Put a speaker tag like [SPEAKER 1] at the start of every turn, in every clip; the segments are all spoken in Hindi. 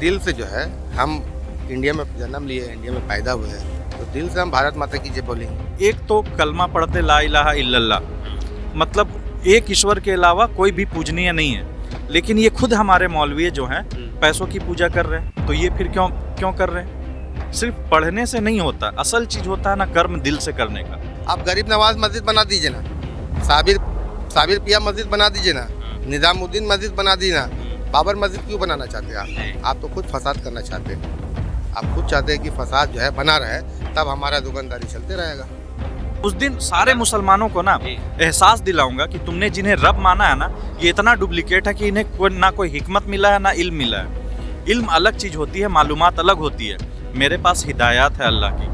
[SPEAKER 1] दिल से जो है हम इंडिया में जन्म लिए, इंडिया में पैदा हुए हैं, तो दिल से हम भारत माता की जय बोलेंगे।
[SPEAKER 2] एक तो कलमा पढ़ते ला इलाहा इल्लल्लाह, मतलब एक ईश्वर के अलावा कोई भी पूजनीय नहीं है। लेकिन ये खुद हमारे मौलवी जो हैं पैसों की पूजा कर रहे हैं, तो ये फिर क्यों कर रहे हैं? सिर्फ पढ़ने से नहीं होता, असल चीज होता है ना कर्म दिल से करने का।
[SPEAKER 1] आप गरीब नवाज मस्जिद बना दीजिए ना, साबिर पिया मस्जिद बना दीजिए ना, निजामुद्दीन मस्जिद बना दी ना, बाबर मस्जिद क्यों बनाना चाहते हैं आप तो खुद फसाद करना चाहते हैं। आप खुद चाहते हैं कि फसाद जो है बना रहे, तब हमारा दुकानदारी चलते रहेगा।
[SPEAKER 2] उस दिन सारे मुसलमानों को ना एहसास दिलाऊंगा कि तुमने जिन्हें रब माना है ना, ये इतना डुप्लीकेट है कि इन्हें ना कोई हिकमत मिला है ना इल्म मिला है। इल्म अलग चीज़ होती है, मालूमात अलग होती है। मेरे पास हिदायत है अल्लाह की,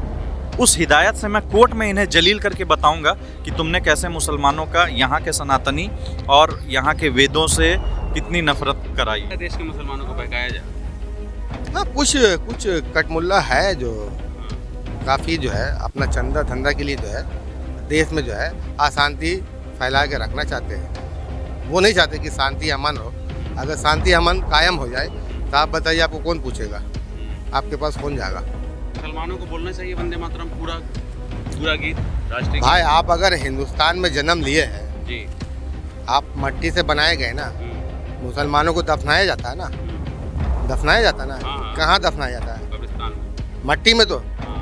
[SPEAKER 2] उस हिदायत से मैं कोर्ट में इन्हें जलील करके बताऊंगा कि तुमने कैसे मुसलमानों का, यहाँ के सनातनी और यहाँ के वेदों से कितनी नफरत कराई।
[SPEAKER 3] देश के मुसलमानों को बहकाया जाए
[SPEAKER 1] ना, कुछ कटमुल्ला है जो काफ़ी जो है अपना चंदा धंधा के लिए जो है देश में जो है अशांति फैला के रखना चाहते हैं। वो नहीं चाहते कि शांति अमन हो। अगर शांति अमन कायम हो जाए तो आप बताइए, आपको कौन पूछेगा, आपके पास कौन जाएगा?
[SPEAKER 3] मुसलमानों को बोलना चाहिए वंदे मातरम पूरा गीत राष्ट्रीय
[SPEAKER 1] भाई आप अगर हिंदुस्तान में जन्म लिए हैं
[SPEAKER 3] जी,
[SPEAKER 1] आप मट्टी से बनाए गए ना, मुसलमानों को दफनाया जाता है ना, दफनाया जाता है ना,
[SPEAKER 3] हाँ।
[SPEAKER 1] कहाँ दफनाया जाता है?
[SPEAKER 3] कब्रिस्तान में।
[SPEAKER 1] मट्टी में। तो
[SPEAKER 3] हाँ।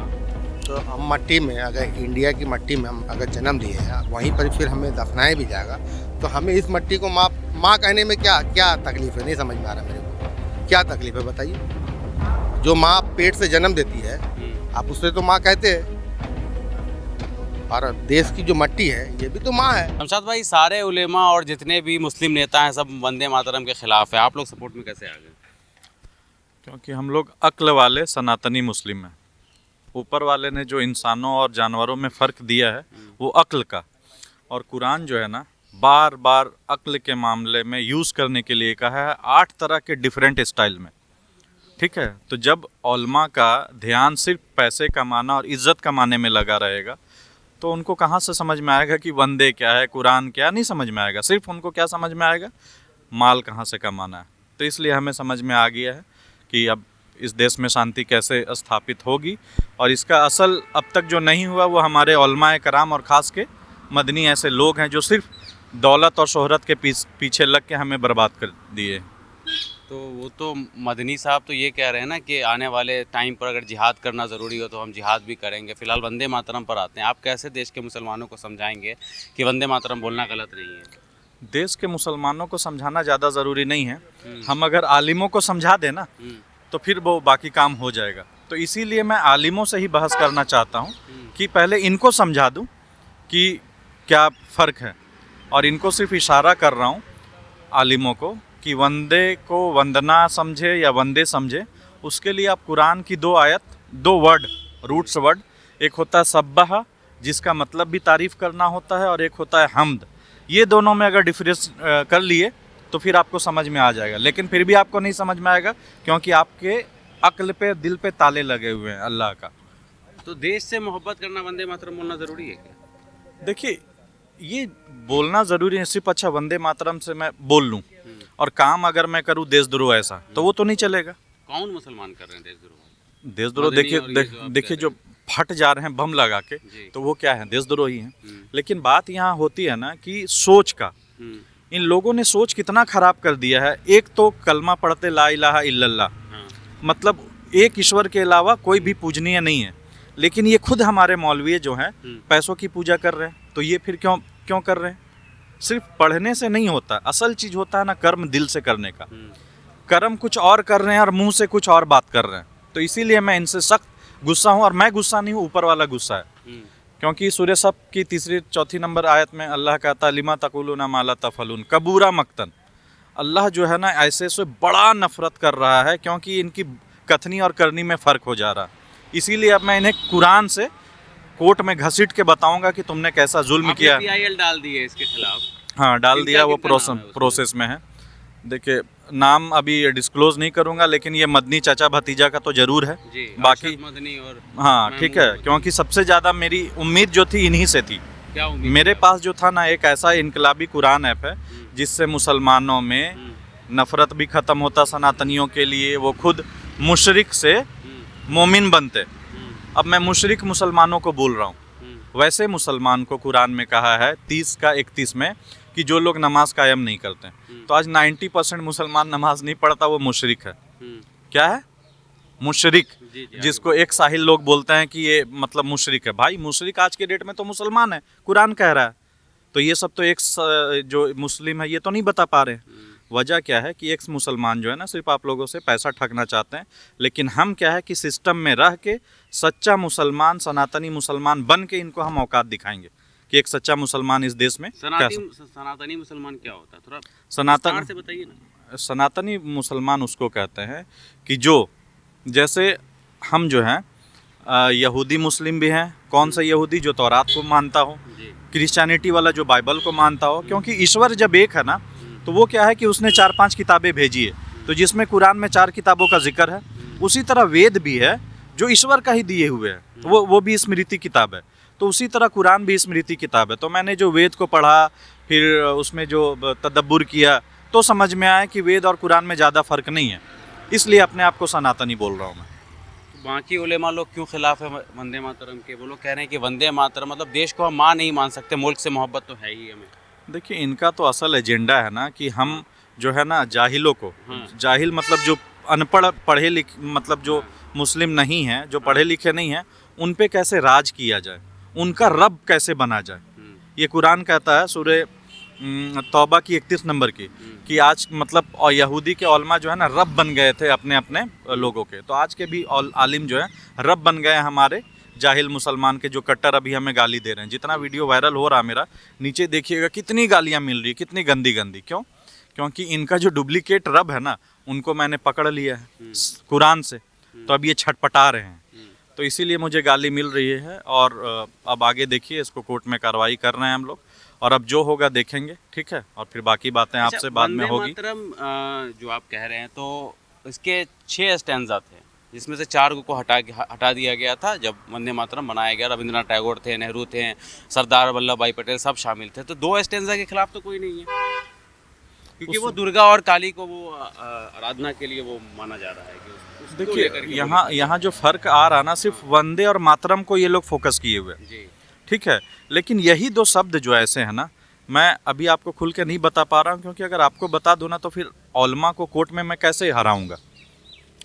[SPEAKER 1] हम मट्टी में, अगर इंडिया की मट्टी में हम अगर जन्म लिए हैं, वहीं पर फिर हमें दफनाया भी जाएगा, तो हमें इस मट्टी को माँ कहने में क्या तकलीफ है? नहीं समझ में आ रहा मेरे को, क्या तकलीफ है बताइए? जो माँ पेट से जन्म देती है, आप उससे तो माँ कहते हैं, और देश की जो मट्टी है ये भी तो माँ है।
[SPEAKER 3] शमशाद भाई, सारे उलेमा और जितने भी मुस्लिम नेता हैं सब वंदे मातरम के खिलाफ है, आप लोग सपोर्ट में कैसे आ गए?
[SPEAKER 2] क्योंकि हम लोग अक्ल वाले सनातनी मुस्लिम हैं। ऊपर वाले ने जो इंसानों और जानवरों में फ़र्क दिया है वो अक्ल का, और कुरान जो है ना बार बार अक्ल के मामले में यूज़ करने के लिए कहा है 8 तरह के डिफरेंट स्टाइल में। ठीक है, तो जब उलमा का ध्यान सिर्फ पैसे कमाना और इज़्ज़त कमाने में लगा रहेगा तो उनको कहाँ से समझ में आएगा कि वंदे क्या है, कुरान क्या, नहीं समझ में आएगा। सिर्फ उनको क्या समझ में आएगा, माल कहाँ से कमाना है। तो इसलिए हमें समझ में आ गया है कि अब इस देश में शांति कैसे स्थापित होगी, और इसका असल अब तक जो नहीं हुआ वो हमारे उलमाए कराम और ख़ास के मदनी ऐसे लोग हैं जो सिर्फ दौलत और शोहरत के पीछे लग के हमें बर्बाद कर दिए।
[SPEAKER 3] तो वो तो मदनी साहब तो ये कह रहे हैं ना कि आने वाले टाइम पर अगर जिहाद करना ज़रूरी हो तो हम जिहाद भी करेंगे। फ़िलहाल वंदे मातरम पर आते हैं, आप कैसे देश के मुसलमानों को समझाएंगे कि वंदे मातरम बोलना गलत नहीं है?
[SPEAKER 2] देश के मुसलमानों को समझाना ज़्यादा ज़रूरी नहीं है। हम अगर आलिमों को समझा दें ना तो फिर वो बाकी काम हो जाएगा। तो इसीलिए मैं आलिमों से ही बहस करना चाहता हूँ कि पहले इनको समझा दूँ कि क्या फ़र्क है, और इनको सिर्फ इशारा कर रहा हूँ आलिमों को कि वंदे को वंदना समझे या वंदे समझे, उसके लिए आप कुरान की 2 आयत, 2 वर्ड, रूट्स वर्ड, एक होता है सब्बाह जिसका मतलब भी तारीफ़ करना होता है, और एक होता है हम्द। ये दोनों में अगर डिफरेंस कर लिए तो फिर आपको समझ में आ जाएगा। लेकिन फिर भी आपको नहीं समझ में आएगा क्योंकि आपके अक्ल पे, दिल पे ताले लगे हुए हैं अल्लाह का।
[SPEAKER 3] तो देश से मोहब्बत करना वंदे मातरम बोलना ज़रूरी है क्या?
[SPEAKER 2] देखिए, ये बोलना ज़रूरी है सिर्फ, अच्छा वंदे मातरम से मैं बोल लूँ और काम अगर मैं करूँ देशद्रोह ऐसा, तो वो तो नहीं चलेगा।
[SPEAKER 3] कौन मुसलमान कर रहे हैं देशद्रोह?
[SPEAKER 2] देशद्रोह देखिए जो फट जा रहे हैं बम लगा के, तो वो क्या है, देशद्रोह ही हैं। लेकिन बात यहाँ होती है ना कि सोच का, इन लोगों ने सोच कितना ख़राब कर दिया है। एक तो कलमा पढ़ते ला इलाहा इल्लल्लाह, मतलब एक ईश्वर के अलावा कोई भी पूजनीय नहीं है। लेकिन ये खुद हमारे मौलवी जो हैं पैसों की पूजा कर रहे हैं, तो ये फिर क्यों कर रहे हैं? सिर्फ पढ़ने से नहीं होता, असल चीज़ होता है ना कर्म दिल से करने का। कर्म कुछ और कर रहे हैं और मुंह से कुछ और बात कर रहे हैं। तो इसीलिए मैं इनसे सख्त गुस्सा हूँ, और मैं गुस्सा नहीं हूँ, ऊपर वाला गुस्सा है। क्योंकि सूरह सब की 3-4 नंबर आयत में अल्लाह कहता है लिमा तकुलूना मा ला तफअलून कबूरा मक्तन। अल्लाह जो है ना ऐसे से बड़ा नफरत कर रहा है, क्योंकि इनकी कथनी और करनी में फ़र्क हो जा रहा है। इसीलिए अब मैं इन्हें कुरान से कोर्ट में घसीट के बताऊंगा कि तुमने कैसा जुल्म किया।
[SPEAKER 3] PIL डाल दिए इसके खिलाफ?
[SPEAKER 2] हाँ, डाल दिया, वो
[SPEAKER 3] कितना
[SPEAKER 2] प्रोसेस में है। देखिए, नाम अभी डिस्क्लोज नहीं करूंगा, लेकिन ये मदनी चाचा भतीजा का तो ज़रूर है
[SPEAKER 3] जी,
[SPEAKER 2] बाकी
[SPEAKER 3] मदनी और
[SPEAKER 2] हाँ ठीक है, क्योंकि सबसे ज़्यादा मेरी उम्मीद जो थी इन्हीं से थी।
[SPEAKER 3] क्या उम्मीद?
[SPEAKER 2] मेरे पास जो था ना, एक ऐसा इनकलाबी कुरान ऐप है जिससे मुसलमानों में नफ़रत भी ख़त्म होता सनातनियों के लिए, वो खुद मुशरिक से मोमिन बनते। अब मैं मुशरिक मुसलमानों को बोल रहा हूँ, वैसे मुसलमान को कुरान में कहा है 30 का 31 में कि जो लोग नमाज कायम नहीं करते। तो आज 90% मुसलमान नमाज नहीं पढ़ता, वो मुशरिक है। क्या है? मुशरिक, जिसको एक साहिल लोग बोलते हैं कि ये मतलब मुशरिक है। भाई मुशरिक आज के डेट में तो मुसलमान है, कुरान कह रहा है। तो ये सब तो एक जो मुस्लिम है ये तो नहीं बता पा रहे हैं। वजह क्या है कि एक मुसलमान जो है ना सिर्फ आप लोगों से पैसा ठगना चाहते हैं, लेकिन हम क्या है कि सिस्टम में रह के सच्चा मुसलमान, सनातनी मुसलमान बन के इनको हम औकात दिखाएंगे कि एक सच्चा मुसलमान इस देश में
[SPEAKER 3] सनातनी मुसलमान क्या होता है, थोड़ा विस्तार से बताइए ना।
[SPEAKER 2] सनातनी मुसलमान उसको कहते हैं कि जो जैसे हम जो हैं यहूदी मुस्लिम भी हैं। कौन सा यहूदी? जो तौरात को मानता हो, क्रिश्चियनिटी वाला जो बाइबल को मानता हो। क्योंकि ईश्वर जब एक है ना तो वो क्या है कि उसने 4-5 किताबें भेजी है, तो जिसमें कुरान में 4 किताबों का जिक्र है, उसी तरह वेद भी है जो ईश्वर का ही दिए हुए हैं, वो भी स्मृति किताब है। तो उसी तरह कुरान भी स्मृति किताब है। तो मैंने जो वेद को पढ़ा, फिर उसमें जो तदब्बुर किया, तो समझ में आया कि वेद और कुरान में ज़्यादा फ़र्क नहीं है, इसलिए अपने आप को सनातनी बोल रहा हूँ मैं।
[SPEAKER 3] बाकी उलेमा लोग क्यों खिलाफ है वंदे मातरम के? वो लोग कह रहे हैं कि वंदे मातरम मतलब देश को हम माँ नहीं मान सकते, मुल्क से मोहब्बत तो है ही हमें।
[SPEAKER 2] देखिए इनका तो असल एजेंडा है ना कि हम जो है ना जाहिलों को, जाहिल मतलब जो अनपढ़ पढ़े लिखे मतलब जो मुस्लिम नहीं हैं, जो पढ़े लिखे नहीं हैं, उन पे कैसे राज किया जाए, उनका रब कैसे बना जाए। ये कुरान कहता है सूरह तौबा की 31 नंबर की कि आज मतलब और यहूदी के उलमा जो है ना रब बन गए थे अपने अपने लोगों के। तो आज के भी आलिम जो है रब बन गए हमारे जाहिल मुसलमान के, जो कट्टर अभी हमें गाली दे रहे हैं। जितना वीडियो वायरल हो रहा मेरा, नीचे देखिएगा कितनी गालियाँ मिल रही है, कितनी गंदी गंदी। क्यों? क्योंकि इनका जो डुप्लीकेट रब है ना उनको मैंने पकड़ लिया है कुरान से, तो अब ये छटपटा रहे हैं। तो इसीलिए मुझे गाली मिल रही है। और अब आगे देखिए, इसको कोर्ट में कार्रवाई कर रहे हैं हम लोग, और अब जो होगा देखेंगे, ठीक है। और फिर बाकी बातें आपसे बाद में होगी।
[SPEAKER 3] जो आप कह रहे हैं तो इसके 6 स्टैंजा थे, जिसमें से 4 को हटा दिया गया था जब वंदे मातरम बनाया गया। रविंद्रनाथ टैगोर थे, नेहरू थे, सरदार वल्लभ भाई पटेल सब शामिल थे। तो 2 स्टैंजा के खिलाफ तो कोई नहीं है, क्योंकि वो दुर्गा और काली को वो आराधना के लिए वो माना जा रहा है कि
[SPEAKER 2] देखिए यहाँ जो फर्क आ रहा ना, सिर्फ वंदे और मातरम को ये लोग फोकस किए हुए, ठीक है। लेकिन यही 2 शब्द जो ऐसे हैं ना, मैं अभी आपको खुल के नहीं बता पा रहा हूँ, क्योंकि अगर आपको बता दूँ ना तो फिर उलमा को कोर्ट में मैं कैसे हराऊंगा।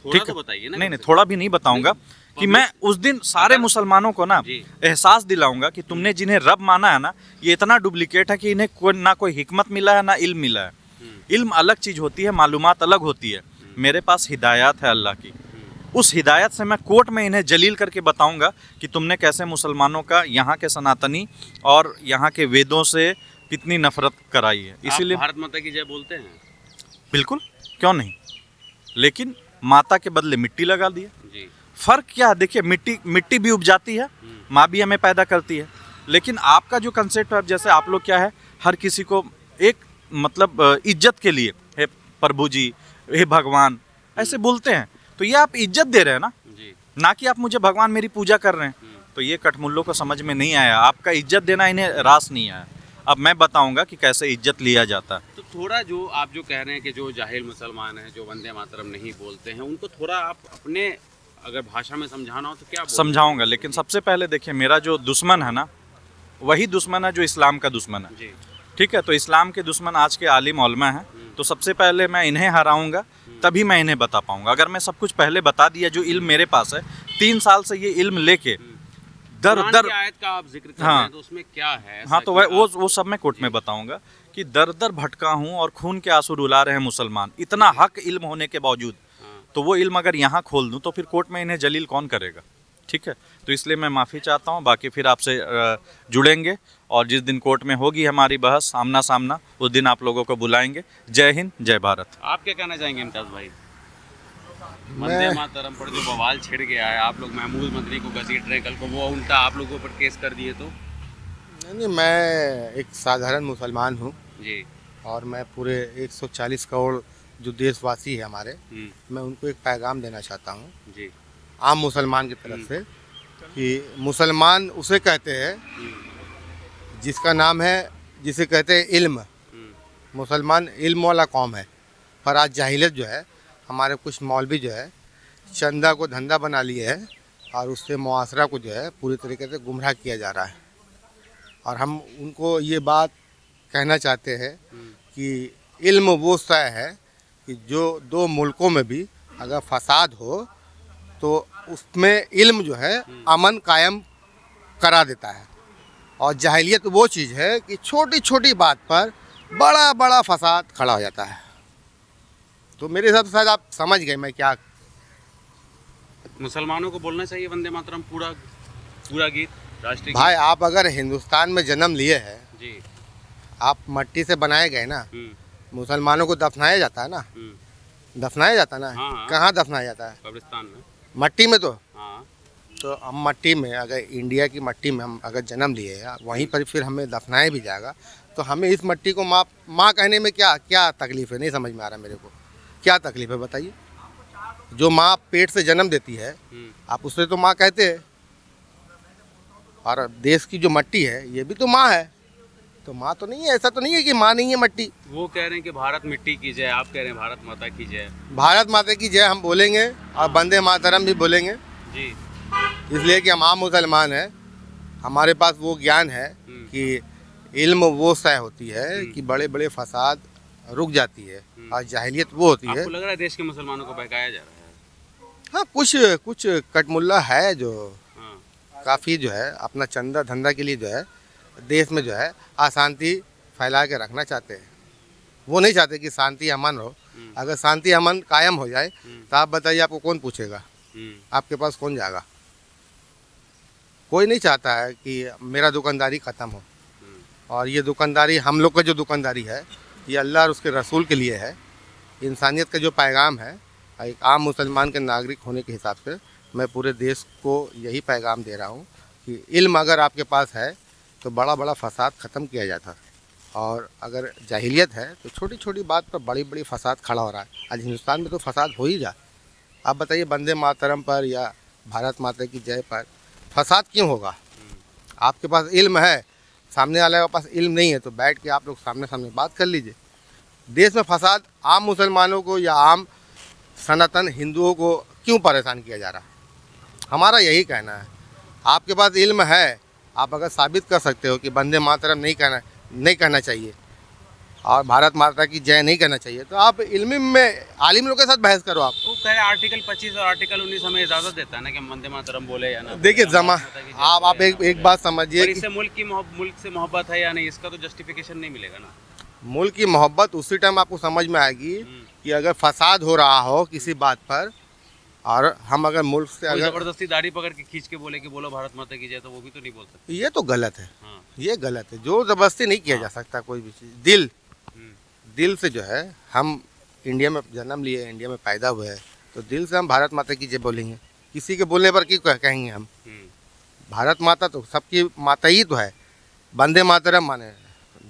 [SPEAKER 3] ठीक तो बताइए ना।
[SPEAKER 2] नहीं, थोड़ा भी नहीं बताऊंगा कि मैं उस दिन सारे मुसलमानों को ना एहसास दिलाऊंगा कि तुमने जिन्हें रब माना है ना, ये इतना डुप्लीकेट है कि इन्हें ना कोई हिकमत मिला है ना इल्म मिला है। इल्म अलग चीज़ होती है, मालूमात अलग होती है। मेरे पास हिदायत है अल्लाह की, उस हिदायत से मैं कोर्ट में इन्हें जलील करके बताऊंगा कि तुमने कैसे मुसलमानों का, यहाँ के सनातनी और यहाँ के वेदों से कितनी नफरत कराई है। इसीलिए
[SPEAKER 3] भारत माता की जय बोलते हैं?
[SPEAKER 2] बिल्कुल, क्यों नहीं। लेकिन माता के बदले मिट्टी लगा दिया। फर्क क्या है? देखिए मिट्टी भी उपजाती है, माँ भी हमें पैदा करती है। लेकिन आपका जो कंसेप्ट है, जैसे आप लोग क्या है, हर किसी को एक मतलब इज्जत के लिए हे प्रभु जी, हे भगवान ऐसे बोलते हैं। तो ये आप इज्जत दे रहे हैं ना कि आप मुझे भगवान मेरी पूजा कर रहे हैं। तो ये कठमुल्लों को समझ में नहीं आया, आपका इज्जत देना इन्हें रास नहीं आया। अब मैं बताऊंगा कि कैसे इज्जत लिया जाता है।
[SPEAKER 3] तो थोड़ा जो आप जो कह रहे हैं कि जो जाहिल मुसलमान हैं, जो वंदे मातरम नहीं बोलते हैं, उनको थोड़ा आप अपने अगर भाषा में समझाना हो तो क्या
[SPEAKER 2] समझाऊंगा। लेकिन सबसे पहले देखिए, मेरा जो दुश्मन है ना, वही दुश्मन है जो इस्लाम का दुश्मन है, ठीक है। तो इस्लाम के दुश्मन आज के आलिम उलमा हैं। तो सबसे पहले मैं इन्हें हराऊंगा, तभी मैं इन्हें बता पाऊंगा। अगर मैं सब कुछ पहले बता दिया, जो इल्म मेरे पास है, 3 साल से ये इल्म लेके दर
[SPEAKER 3] आयत का आप जिक्र कर रहे हैं, तो उसमें क्या है?
[SPEAKER 2] हाँ, तो वो सब मैं कोर्ट में बताऊंगा कि दर भटका हूँ और खून के आंसू रुला रहे हैं मुसलमान, इतना हक इल्म होने के बावजूद। तो वो इल्म अगर यहाँ खोल दूँ तो फिर कोर्ट में इन्हें जलील कौन करेगा, ठीक है। तो इसलिए मैं माफ़ी चाहता हूँ। बाकी फिर आपसे जुड़ेंगे, और जिस दिन कोर्ट में होगी हमारी बहस आमना सामना, उस दिन आप लोगों को बुलाएंगे। जय हिंद, जय भारत।
[SPEAKER 3] आप क्या कहना चाहेंगे इम्तियाज़ भाई? वंदे मातरम पर जो बवाल छिड़ गया है, आप लोग महमूद मंत्री को घसीट रहे हैं, कल को वो उल्टा आप लोगों पर केस कर दिए तो?
[SPEAKER 1] नहीं, मैं एक साधारण मुसलमान हूँ
[SPEAKER 3] जी,
[SPEAKER 1] और मैं पूरे 140 करोड़ जो देशवासी है हमारे, मैं उनको एक पैगाम देना चाहता हूँ
[SPEAKER 3] जी,
[SPEAKER 1] आम मुसलमान की तरफ से, कि मुसलमान उसे कहते हैं जिसका नाम है, जिसे कहते हैं इल्म। मुसलमान इल्म वाला कौम है, पर आज जाहिलियत जो है, हमारे कुछ मौलवी जो है चंदा को धंधा बना लिए है और उससे मुआशरा को जो है पूरी तरीके से गुमराह किया जा रहा है। और हम उनको ये बात कहना चाहते हैं कि इल्म वो शय है कि जो दो मुल्कों में भी अगर फसाद हो तो उसमें इल्म जो है अमन कायम करा देता है। और जाहिलियत वो चीज़ है कि छोटी छोटी बात पर बड़ा बड़ा फसाद खड़ा हो जाता है। तो मेरे हिसाब से शायद आप समझ गए मैं क्या।
[SPEAKER 3] मुसलमानों को बोलना चाहिए वंदे मातरम पूरा पूरा गीत राष्ट्रीय
[SPEAKER 1] भाई आप अगर हिंदुस्तान में जन्म लिए हैं,
[SPEAKER 3] जी।
[SPEAKER 1] आप मट्टी से बनाए गए ना, मुसलमानों को दफनाया जाता है ना, दफनाया जाता है ना।
[SPEAKER 3] हाँ।
[SPEAKER 1] कहाँ दफनाया जाता है?
[SPEAKER 3] कब्रिस्तान में।
[SPEAKER 1] मट्टी में। तो
[SPEAKER 3] हाँ।
[SPEAKER 1] तो हम मट्टी में, अगर इंडिया की मट्टी में हम अगर जन्म लिए हैं, वहीं पर फिर हमें दफनाया भी जाएगा, तो हमें इस मट्टी को माँ कहने में क्या क्या तकलीफ़ है? नहीं समझ में आ रहा मेरे को, क्या तकलीफ़ है बताइए। जो माँ पेट से जन्म देती है, आप उससे तो माँ कहते हैं, और देश की जो मट्टी है ये भी तो माँ है। तो माँ तो नहीं है, ऐसा तो नहीं है कि माँ नहीं है मट्टी।
[SPEAKER 3] वो कह रहे हैं कि भारत मिट्टी की जय, आप कह रहे हैं भारत माता की जय।
[SPEAKER 1] भारत माता की जय हम बोलेंगे और वंदे मातरम भी बोलेंगे,
[SPEAKER 3] जी।
[SPEAKER 1] इसलिए कि हम आम मुसलमान हैं। हमारे पास वो ज्ञान है कि इल्म वो शय होती है कि बड़े बड़े फसाद रुक जाती है, और जाहिलियत वो होती है।
[SPEAKER 3] आपको लग रहा है देश के मुसलमानों को बहकाया जा रहा है?
[SPEAKER 1] हाँ, कुछ कटमुल्ला है जो
[SPEAKER 3] हाँ।
[SPEAKER 1] काफ़ी जो है अपना चंदा धंधा के लिए जो है देश में जो है अशांति फैला के रखना चाहते हैं। वो नहीं चाहते कि शांति अमन हो। अगर शांति अमन कायम हो जाए तो आप बताइए आपको कौन पूछेगा? आपके पास कौन जाएगा? कोई नहीं चाहता है कि मेरा दुकानदारी ख़त्म हो। और ये दुकानदारी, हम लोग का जो दुकानदारी है, ये अल्लाह और उसके रसूल के लिए है। इंसानियत का जो पैगाम है, एक आम मुसलमान के नागरिक होने के हिसाब से मैं पूरे देश को यही पैगाम दे रहा हूँ कि इल्म अगर आपके पास है तो बड़ा बड़ा फसाद ख़त्म किया जाता है, और अगर जाहिलियत है तो छोटी छोटी बात पर बड़ी बड़ी फसाद खड़ा हो रहा है। आज हिंदुस्तान में तो फसाद हो ही जा। आप बताइए, वंदे मातरम पर या भारत माता की जय पर फसाद क्यों होगा? आपके पास इल्म है, सामने वाले के पास इल्म नहीं है, तो बैठ के आप लोग सामने सामने बात कर लीजिए। देश में फसाद आम मुसलमानों को या आम सनातन हिंदुओं को क्यों परेशान किया जा रहा है? हमारा यही कहना है। आपके पास इल्म है, आप अगर साबित कर सकते हो कि वंदे मातरम नहीं कहना चाहिए और भारत माता की जय नहीं कहना चाहिए, तो आप इल्म में आलिम लोगों के साथ बहस करो। आप
[SPEAKER 3] वो कह रहे आर्टिकल 25 और आर्टिकल 19 हमें इजाज़त देता है ना कि हम वंदे मातरम बोले या ना।
[SPEAKER 1] देखिए आप एक बात समझिए कि
[SPEAKER 3] इससे मुल्क से मोहब्बत है या नहीं, इसका तो जस्टिफिकेशन नहीं मिलेगा ना।
[SPEAKER 1] मुल्क की मोहब्बत उसी टाइम आपको समझ में आएगी कि अगर फसाद हो रहा हो किसी बात पर, और हम अगर मुल्क से अगर
[SPEAKER 3] जबरदस्ती दाढ़ी पकड़ के खींच के बोले कि बोलो भारत माता की जय, तो वो भी तो नहीं बोल सकते।
[SPEAKER 1] ये तो गलत है।
[SPEAKER 3] हाँ।
[SPEAKER 1] ये गलत है। जो जबरदस्ती नहीं किया जा सकता कोई भी चीज़। दिल से जो है, हम इंडिया में जन्म लिए, इंडिया में पैदा हुए हैं, तो दिल से हम भारत माता की जय बोलेंगे। किसी के बोलने पर क्यों कहेंगे हम? भारत माता तो सबकी माता ही तो है। वंदे मातरम माने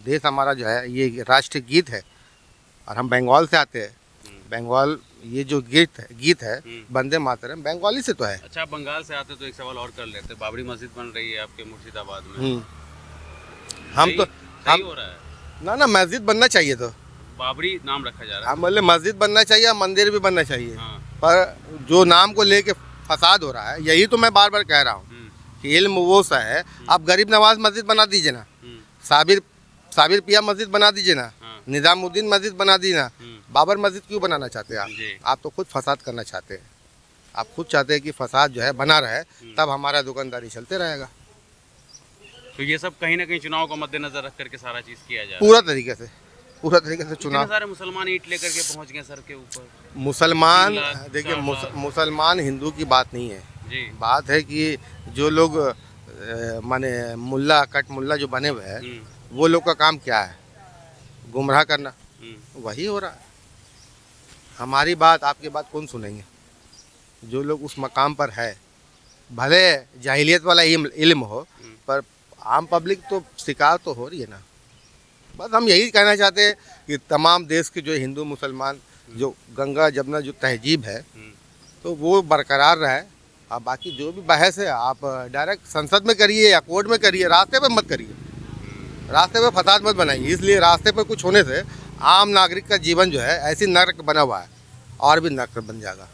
[SPEAKER 1] देश हमारा जो है ये राष्ट्रीय गीत है, और हम बंगाल से आते हैं। बंगाल ये जो गीत है वंदे मातरम बंगाली से तो है।
[SPEAKER 3] अच्छा, आप बंगाल से आते तो एक सवाल और कर लेते। बाबरी मस्जिद बन रही है आपके मुर्शिदाबाद में,
[SPEAKER 1] हम तो
[SPEAKER 3] सही हो रहा है
[SPEAKER 1] ना मस्जिद बनना चाहिए। तो
[SPEAKER 3] बाबरी नाम रखा जा रहा है।
[SPEAKER 1] हम बोले मस्जिद बनना चाहिए, मंदिर भी बनना चाहिए।
[SPEAKER 3] हाँ।
[SPEAKER 1] पर जो नाम को लेके फसाद हो रहा है, यही तो मैं बार बार कह रहा हूँ कि इल्म वो सा है। आप गरीब नवाज मस्जिद बना दीजिए ना, साबिर पिया मस्जिद बना दीजिए ना, निज़ामुद्दीन मस्जिद बना दी ना, बाबर मस्जिद क्यों बनाना चाहते हैं आप तो खुद फसाद करना चाहते हैं। आप खुद चाहते हैं कि फसाद जो है बना रहे, तब हमारा दुकानदारी चलते रहेगा।
[SPEAKER 3] तो ये सब कहीं ना कहीं चुनाव को मद्देनजर रख करके सारा चीज़ किया जा रहा है।
[SPEAKER 1] पूरा तरीके से चुनाव।
[SPEAKER 3] सारे मुसलमान ईंट लेकर के पहुंच गए सर के ऊपर।
[SPEAKER 1] मुसलमान देखिए, मुसलमान हिंदू की बात नहीं है जी। बात है कि जो लोग माने मुल्ला कट मुल्ला जो बने हुए हैं, वो लोग का काम क्या है? गुमराह करना। वही हो रहा है। हमारी बात आपकी बात कौन सुनेंगे? जो लोग उस मकाम पर है, भले जाहिलियत वाला इल्म हो, पर आम पब्लिक तो शिकार तो हो रही है ना। बस हम यही कहना चाहते हैं कि तमाम देश के जो हिंदू मुसलमान जो गंगा जमुना जो तहजीब है, तो वो बरकरार रहे। अब बाकी जो भी बहस है आप डायरेक्ट संसद में करिए या कोर्ट में करिए, रास्ते पे मत करिए। रास्ते पे फसाद मत बनाइए। इसलिए रास्ते पे कुछ होने से आम नागरिक का जीवन जो है ऐसी नरक बना हुआ है और भी नरक बन जाएगा।